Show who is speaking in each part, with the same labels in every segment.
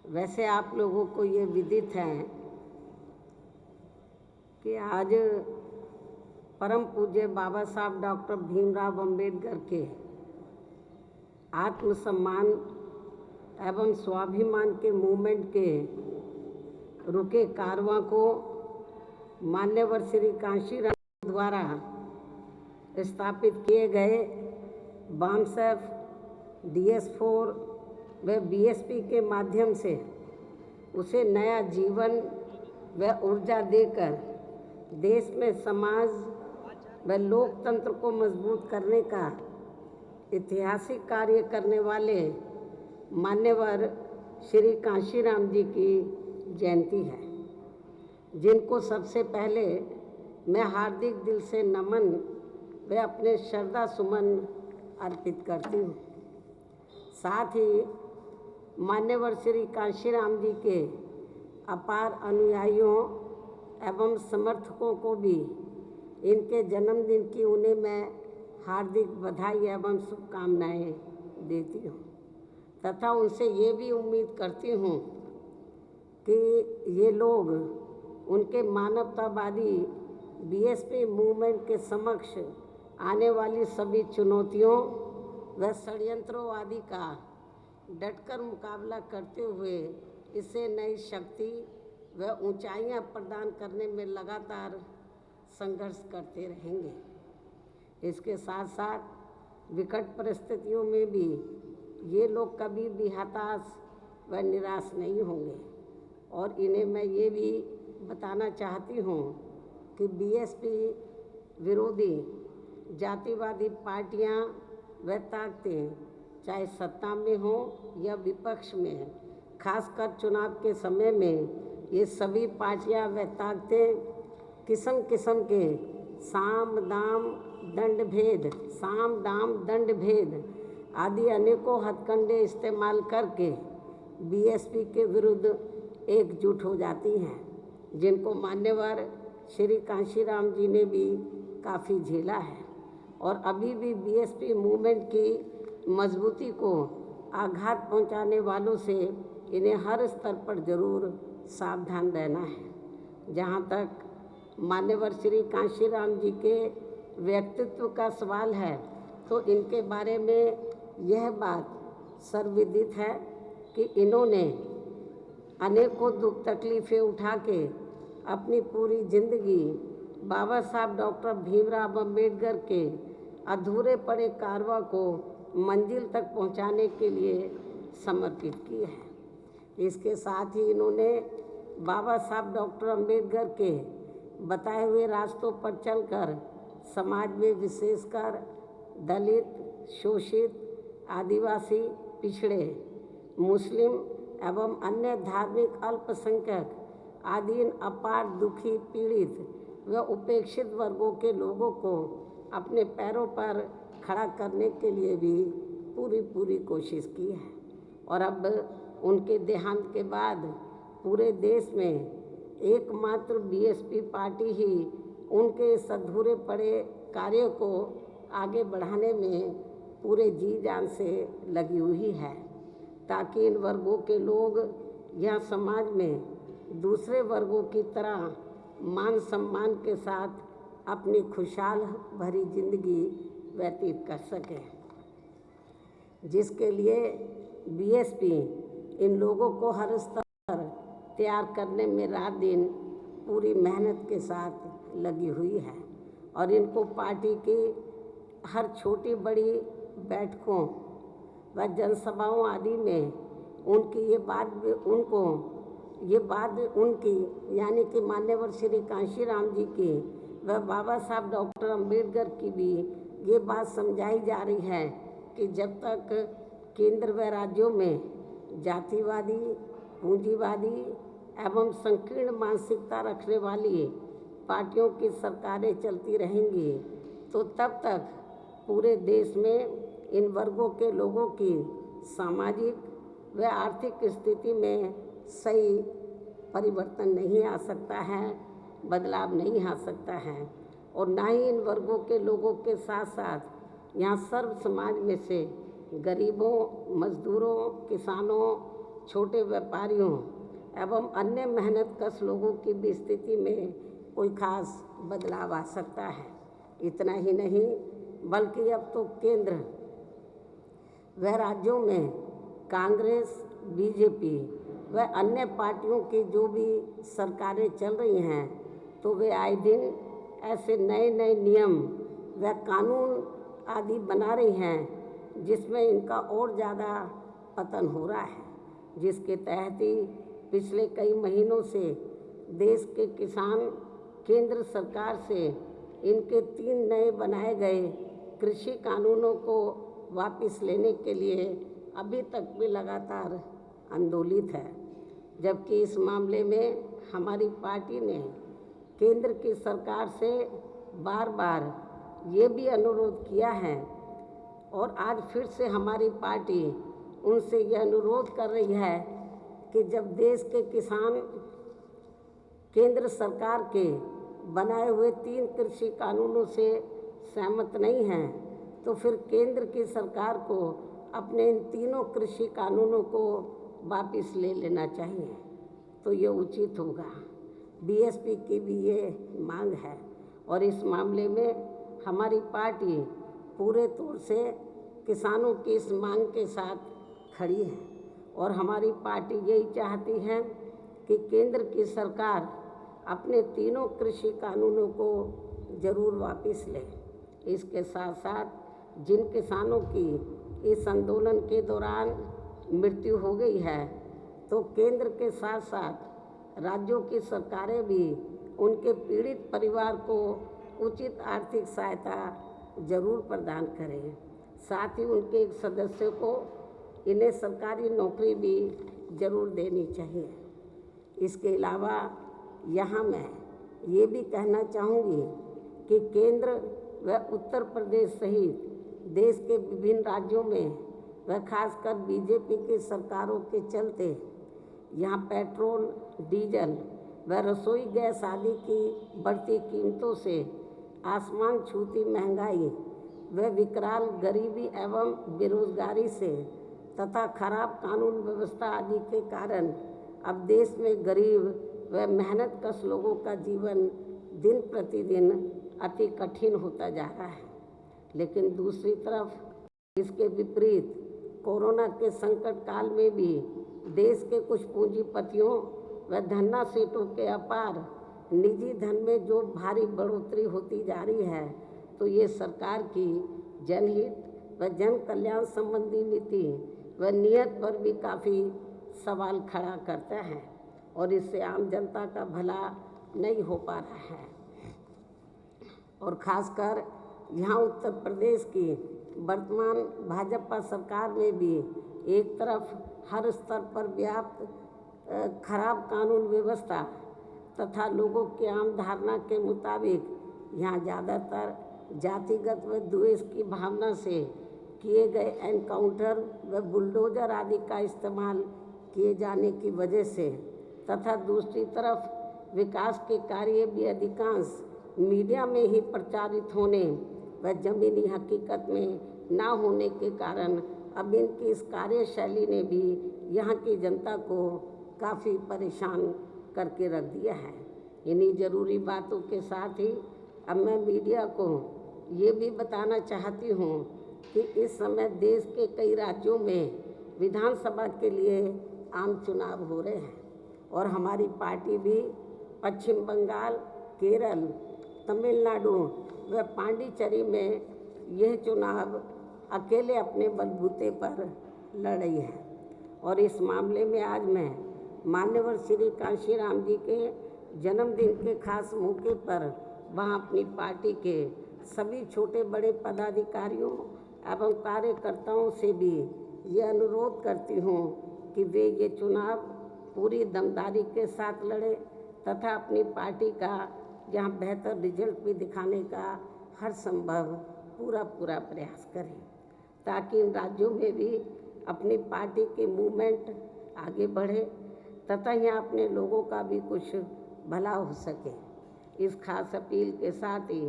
Speaker 1: वैसे आप लोगों को ये विदित है कि आज परम पूज्य बाबा साहब डॉक्टर भीमराव अंबेडकर के आत्मसम्मान एवं स्वाभिमान के मूवमेंट के रुके कारवां को मान्यवर श्री कांशीराम द्वारा स्थापित किए गए बामसेफ DS4 व BSP के माध्यम से उसे नया जीवन व ऊर्जा देकर देश में समाज व लोकतंत्र को मजबूत करने का ऐतिहासिक कार्य करने वाले मान्यवर श्री कांशीराम जी की जयंती है, जिनको सबसे पहले मैं हार्दिक दिल से नमन व अपने श्रद्धा सुमन अर्पित करती हूँ। साथ ही मान्यवर श्री कांशीराम जी के अपार अनुयायियों एवं समर्थकों को भी इनके जन्मदिन की उन्हें मैं हार्दिक बधाई एवं शुभकामनाएं देती हूँ तथा उनसे ये भी उम्मीद करती हूँ कि ये लोग उनके मानवतावादी BSP मूवमेंट के समक्ष आने वाली सभी चुनौतियों व षड्यंत्रों आदि का डटकर मुकाबला करते हुए इसे नई शक्ति व ऊंचाइयां प्रदान करने में लगातार संघर्ष करते रहेंगे। इसके साथ साथ विकट परिस्थितियों में भी ये लोग कभी भी हताश व निराश नहीं होंगे और इन्हें मैं ये भी बताना चाहती हूँ कि BSP विरोधी जातिवादी पार्टियाँ व ताकतें चाहे सत्ता में हो या विपक्ष में, खासकर चुनाव के समय में ये सभी पार्टियां व ताकतें किस्म किस्म के साम दाम दंड भेद आदि अनेकों हथकंडे इस्तेमाल करके BSP के विरुद्ध एकजुट हो जाती हैं, जिनको मान्यवर श्री कांशीराम जी ने भी काफ़ी झेला है और अभी भी BSP मूवमेंट की मजबूती को आघात पहुंचाने वालों से इन्हें हर स्तर पर जरूर सावधान रहना है। जहां तक मान्यवर श्री कांशीराम जी के व्यक्तित्व का सवाल है तो इनके बारे में यह बात सर्वविदित है कि इन्होंने अनेकों दुख तकलीफ़ें उठा के अपनी पूरी जिंदगी बाबा साहब डॉक्टर भीमराव अंबेडकर के अधूरे पड़े कारवां को मंजिल तक पहुंचाने के लिए समर्पित की है। इसके साथ ही इन्होंने बाबा साहब डॉक्टर अंबेडकर के बताए हुए रास्तों पर चलकर समाज में विशेषकर दलित, शोषित, आदिवासी, पिछड़े, मुस्लिम एवं अन्य धार्मिक अल्पसंख्यक आदि इन अपार दुखी, पीड़ित व उपेक्षित वर्गों के लोगों को अपने पैरों पर खड़ा करने के लिए भी पूरी कोशिश की है और अब उनके देहांत के बाद पूरे देश में एकमात्र BSP पार्टी ही उनके इस अधूरे पड़े कार्य को आगे बढ़ाने में पूरे जी जान से लगी हुई है, ताकि इन वर्गों के लोग यह समाज में दूसरे वर्गों की तरह मान सम्मान के साथ अपनी खुशहाल भरी जिंदगी व्यतीत कर सके, जिसके लिए BSP इन लोगों को हर स्तर पर तैयार करने में रात दिन पूरी मेहनत के साथ लगी हुई है और इनको पार्टी की हर छोटी बड़ी बैठकों व जनसभाओं आदि में उनकी ये बात उनकी यानी कि मान्यवर श्री कांशीराम जी की व बाबा साहब डॉक्टर अंबेडकर की भी ये बात समझाई जा रही है कि जब तक केंद्र व राज्यों में जातिवादी, पूंजीवादी एवं संकीर्ण मानसिकता रखने वाली पार्टियों की सरकारें चलती रहेंगी तो तब तक पूरे देश में इन वर्गों के लोगों की सामाजिक व आर्थिक स्थिति में सही परिवर्तन नहीं आ सकता है, बदलाव नहीं आ सकता है और ना ही इन वर्गों के लोगों के साथ साथ यहाँ सर्व समाज में से गरीबों, मजदूरों, किसानों छोटे व्यापारियों एवं अन्य मेहनतकश लोगों की भी स्थिति में कोई खास बदलाव आ सकता है। इतना ही नहीं बल्कि अब तो केंद्र व राज्यों में कांग्रेस, बीजेपी व अन्य पार्टियों की जो भी सरकारें चल रही हैं तो वे आए दिन ऐसे नए नए नियम व कानून आदि बना रही हैं जिसमें इनका और ज़्यादा पतन हो रहा है, जिसके तहत ही पिछले कई महीनों से देश के किसान केंद्र सरकार से इनके 3 नए बनाए गए कृषि कानूनों को वापस लेने के लिए अभी तक भी लगातार आंदोलित है। जबकि इस मामले में हमारी पार्टी ने केंद्र की सरकार से बार बार ये भी अनुरोध किया है और आज फिर से हमारी पार्टी उनसे यह अनुरोध कर रही है कि जब देश के किसान केंद्र सरकार के बनाए हुए 3 कृषि कानूनों से सहमत नहीं हैं तो फिर केंद्र की सरकार को अपने इन तीनों कृषि कानूनों को वापस ले लेना चाहिए, तो ये उचित होगा। बीएसपी की भी ये मांग है और इस मामले में हमारी पार्टी पूरे तौर से किसानों की इस मांग के साथ खड़ी है और हमारी पार्टी यही चाहती है कि केंद्र की सरकार अपने तीनों कृषि कानूनों को ज़रूर वापस ले। इसके साथ साथ जिन किसानों की इस आंदोलन के दौरान मृत्यु हो गई है तो केंद्र के साथ साथ राज्यों की सरकारें भी उनके पीड़ित परिवार को उचित आर्थिक सहायता जरूर प्रदान करें। साथ ही उनके एक सदस्य को इन्हें सरकारी नौकरी भी जरूर देनी चाहिए। इसके अलावा यहाँ मैं ये भी कहना चाहूँगी कि केंद्र व उत्तर प्रदेश सहित देश के विभिन्न राज्यों में व खासकर बीजेपी की सरकारों के चलते यहाँ पेट्रोल, डीजल व रसोई गैस आदि की बढ़ती कीमतों से आसमान छूती महंगाई व विकराल गरीबी एवं बेरोजगारी से तथा खराब कानून व्यवस्था आदि के कारण अब देश में गरीब व मेहनतकश लोगों का जीवन दिन प्रतिदिन अति कठिन होता जा रहा है। लेकिन दूसरी तरफ इसके विपरीत कोरोना के संकट काल में भी देश के कुछ पूंजीपतियों व धन्ना सेठों के अपार निजी धन में जो भारी बढ़ोतरी होती जा रही है तो ये सरकार की जनहित व जन कल्याण संबंधी नीति व नियत पर भी काफ़ी सवाल खड़ा करता है और इससे आम जनता का भला नहीं हो पा रहा है। और ख़ासकर यहाँ उत्तर प्रदेश की वर्तमान भाजपा सरकार में भी एक तरफ हर स्तर पर व्याप्त खराब कानून व्यवस्था तथा लोगों की आम धारणा के मुताबिक यहाँ ज़्यादातर जातिगत व द्वेष की भावना से किए गए एनकाउंटर व बुलडोजर आदि का इस्तेमाल किए जाने की वजह से तथा दूसरी तरफ विकास के कार्य भी अधिकांश मीडिया में ही प्रचारित होने व ज़मीनी हकीकत में ना होने के कारण अब इनकी इस कार्यशैली ने भी यहाँ की जनता को काफ़ी परेशान करके रख दिया है। इन्हीं ज़रूरी बातों के साथ ही अब मैं मीडिया को ये भी बताना चाहती हूँ कि इस समय देश के कई राज्यों में विधानसभा के लिए आम चुनाव हो रहे हैं और हमारी पार्टी भी पश्चिम बंगाल, केरल, तमिलनाडु व पांडिचेरी में यह चुनाव अकेले अपने बलबूते पर लड़ रही है। और इस मामले में आज मैं मान्यवर श्री कांशीराम जी के जन्मदिन के खास मौके पर वहां अपनी पार्टी के सभी छोटे बड़े पदाधिकारियों एवं कार्यकर्ताओं से भी ये अनुरोध करती हूँ कि वे ये चुनाव पूरी दमदारी के साथ लड़े तथा अपनी पार्टी का यहाँ बेहतर रिजल्ट भी दिखाने का हर संभव पूरा प्रयास करें ताकि इन राज्यों में भी अपनी पार्टी की मूवमेंट आगे बढ़े तथा यहाँ अपने लोगों का भी कुछ भला हो सके। इस खास अपील के साथ ही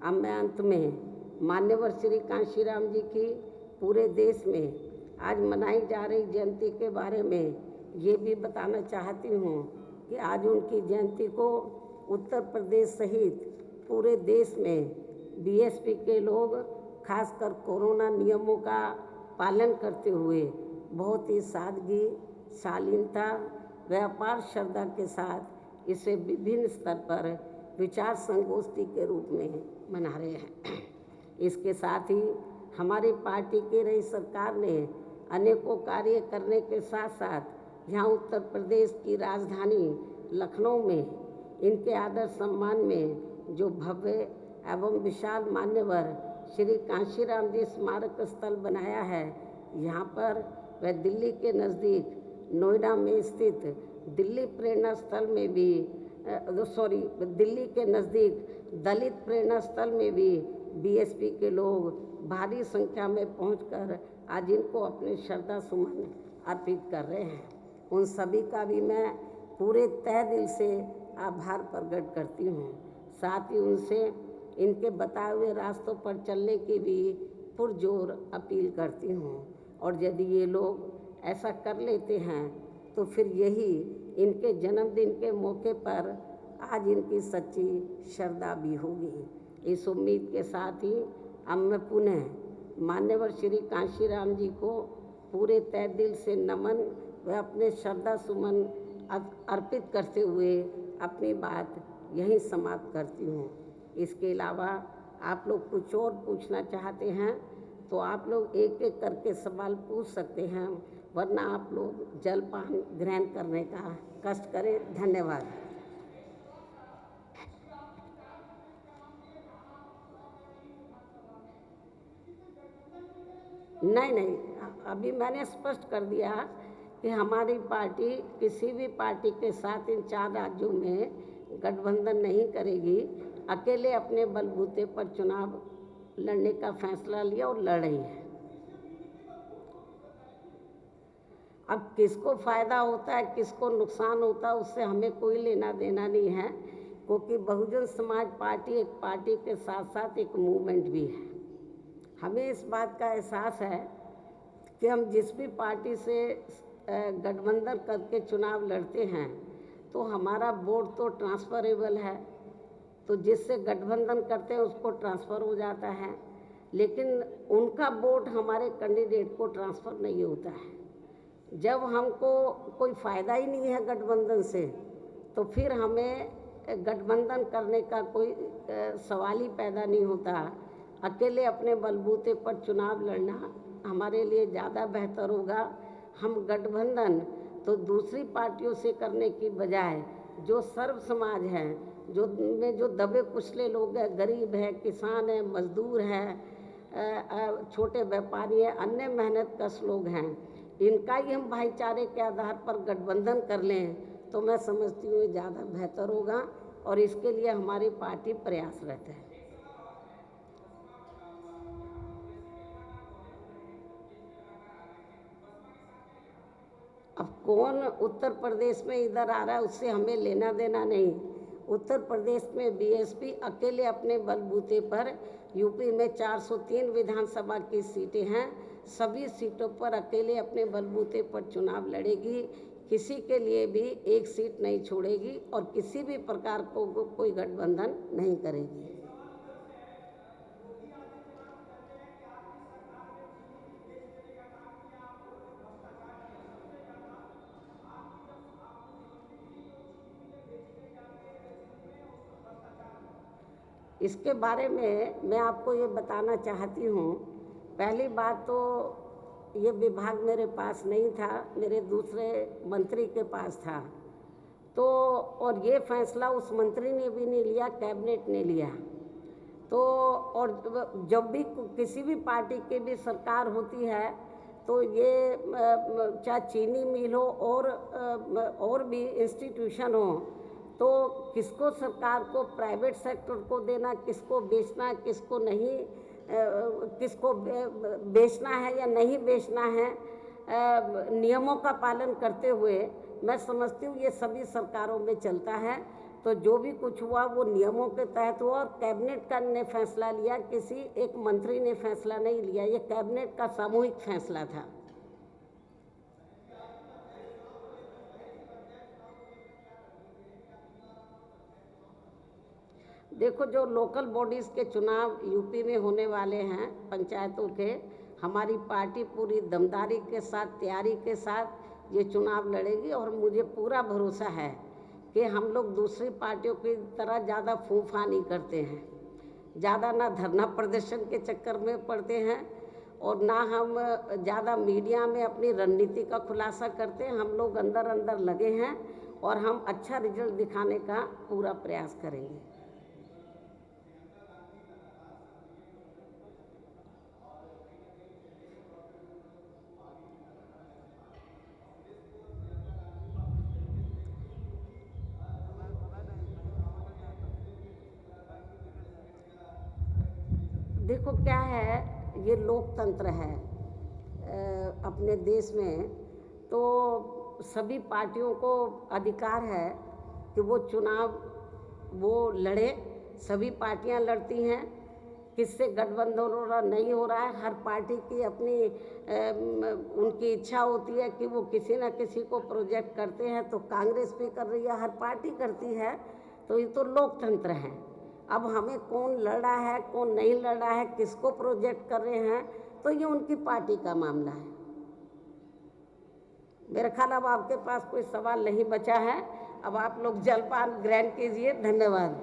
Speaker 1: अब मैं अंत में मान्यवर श्री कांशीराम जी की पूरे देश में आज मनाई जा रही जयंती के बारे में ये भी बताना चाहती हूँ कि आज उनकी जयंती को उत्तर प्रदेश सहित पूरे देश में बीएसपी के लोग खासकर कोरोना नियमों का पालन करते हुए बहुत ही सादगी, शालीनता, व्यापार श्रद्धा के साथ इसे विभिन्न स्तर पर विचार संगोष्ठी के रूप में मना रहे हैं। इसके साथ ही हमारी पार्टी की रही सरकार ने अनेकों कार्य करने के साथ साथ यहाँ उत्तर प्रदेश की राजधानी लखनऊ में इनके आदर सम्मान में जो भव्य एवं विशाल मान्यवर श्री कांशीराम जी स्मारक स्थल बनाया है, यहाँ पर वह दिल्ली के नज़दीक नोएडा में स्थित दिल्ली प्रेरणा स्थल में भी दिल्ली के नज़दीक दलित प्रेरणा स्थल में भी बीएसपी के लोग भारी संख्या में पहुंचकर आज इनको अपने श्रद्धा सुमन अर्पित कर रहे हैं। उन सभी का भी मैं पूरे तहे दिल से आभार प्रकट करती हूँ। साथ ही उनसे इनके बताए हुए रास्तों पर चलने की भी पुरजोर अपील करती हूँ, और यदि ये लोग ऐसा कर लेते हैं तो फिर यही इनके जन्मदिन के मौके पर आज इनकी सच्ची श्रद्धा भी होगी। इस उम्मीद के साथ ही अब मैं पुनः मान्यवर श्री कांशीराम जी को पूरे तहे दिल से नमन व अपने श्रद्धा सुमन अर्पित करते हुए अपनी बात यहीं समाप्त करती हूँ। इसके अलावा आप लोग कुछ और पूछना चाहते हैं तो आप लोग एक एक करके सवाल पूछ सकते हैं, वरना आप लोग जलपान ग्रहण करने का कष्ट करें। धन्यवाद। नहीं, अभी मैंने स्पष्ट कर दिया कि हमारी पार्टी किसी भी पार्टी के साथ इन 4 राज्यों में गठबंधन नहीं करेगी। अकेले अपने बलबूते पर चुनाव लड़ने का फैसला लिया और लड़ रही है। अब किसको फ़ायदा होता है, किसको नुकसान होता है, उससे हमें कोई लेना देना नहीं है, क्योंकि बहुजन समाज पार्टी एक पार्टी के साथ साथ एक मूवमेंट भी है। हमें इस बात का एहसास है कि हम जिस भी पार्टी से गठबंधन करके चुनाव लड़ते हैं तो हमारा वोट तो ट्रांसफरेबल है, तो जिससे गठबंधन करते हैं उसको ट्रांसफ़र हो जाता है, लेकिन उनका वोट हमारे कैंडिडेट को ट्रांसफ़र नहीं होता है। जब हमको कोई फ़ायदा ही नहीं है गठबंधन से, तो फिर हमें गठबंधन करने का कोई सवाल ही पैदा नहीं होता। अकेले अपने बलबूते पर चुनाव लड़ना हमारे लिए ज़्यादा बेहतर होगा। हम गठबंधन तो दूसरी पार्टियों से करने की बजाय जो सर्व समाज है, जो दबे कुचले लोग हैं, गरीब है, किसान है, मजदूर है, छोटे व्यापारी है, अन्य मेहनत कश लोग हैं, इनका ही हम भाईचारे के आधार पर गठबंधन कर लें तो मैं समझती हूँ ज़्यादा बेहतर होगा, और इसके लिए हमारी पार्टी प्रयासरत है। अब कौन उत्तर प्रदेश में इधर आ रहा है उससे हमें लेना देना नहीं। उत्तर प्रदेश में बीएसपी अकेले अपने बलबूते पर, यूपी में 403 विधानसभा की सीटें हैं, सभी सीटों पर अकेले अपने बलबूते पर चुनाव लड़ेगी, किसी के लिए भी एक सीट नहीं छोड़ेगी और किसी भी प्रकार को कोई गठबंधन नहीं करेगी। इसके बारे में मैं आपको ये बताना चाहती हूँ। पहली बात तो ये विभाग मेरे पास नहीं था, मेरे दूसरे मंत्री के पास था, तो और ये फैसला उस मंत्री ने भी नहीं लिया, कैबिनेट ने लिया। तो और जब भी किसी भी पार्टी की भी सरकार होती है तो ये चाहे चीनी मिल हो और भी इंस्टीट्यूशन हो, तो किसको सरकार को प्राइवेट सेक्टर को देना, किसको बेचना, किसको नहीं, किसको बेचना है या नहीं बेचना है, नियमों का पालन करते हुए मैं समझती हूँ ये सभी सरकारों में चलता है। तो जो भी कुछ हुआ वो नियमों के तहत हुआ और कैबिनेट का ने फैसला लिया, किसी एक मंत्री ने फैसला नहीं लिया, ये कैबिनेट का सामूहिक फैसला था। देखो, जो लोकल बॉडीज़ के चुनाव यूपी में होने वाले हैं पंचायतों के, हमारी पार्टी पूरी दमदारी के साथ, तैयारी के साथ ये चुनाव लड़ेगी और मुझे पूरा भरोसा है कि हम लोग दूसरी पार्टियों की तरह ज़्यादा फूफा नहीं करते हैं, ज़्यादा ना धरना प्रदर्शन के चक्कर में पड़ते हैं और ना हम ज़्यादा मीडिया में अपनी रणनीति का खुलासा करते हैं। हम लोग अंदर अंदर लगे हैं और हम अच्छा रिजल्ट दिखाने का पूरा प्रयास करेंगे। देखो क्या है, ये लोकतंत्र है अपने देश में, तो सभी पार्टियों को अधिकार है कि वो चुनाव वो लड़े। सभी पार्टियां लड़ती हैं, किससे गठबंधन नहीं हो रहा है। हर पार्टी की अपनी उनकी इच्छा होती है कि वो किसी न किसी को प्रोजेक्ट करते हैं, तो कांग्रेस भी कर रही है, हर पार्टी करती है, तो ये तो लोकतंत्र है। अब हमें कौन लड़ रहा है, कौन नहीं लड़ रहा है, किसको प्रोजेक्ट कर रहे हैं, तो ये उनकी पार्टी का मामला है। मेरे ख्याल अब आपके पास कोई सवाल नहीं बचा है, अब आप लोग जलपान ग्रहण कीजिए। धन्यवाद।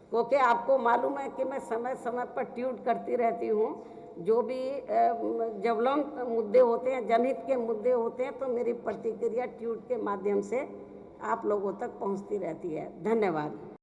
Speaker 1: क्योंकि आपको मालूम है कि मैं समय समय पर ट्वीट करती रहती हूँ, जो भी ज्वलंत मुद्दे होते हैं, जनहित के मुद्दे होते हैं, तो मेरी प्रतिक्रिया ट्वीट के माध्यम से आप लोगों तक पहुँचती रहती है। धन्यवाद।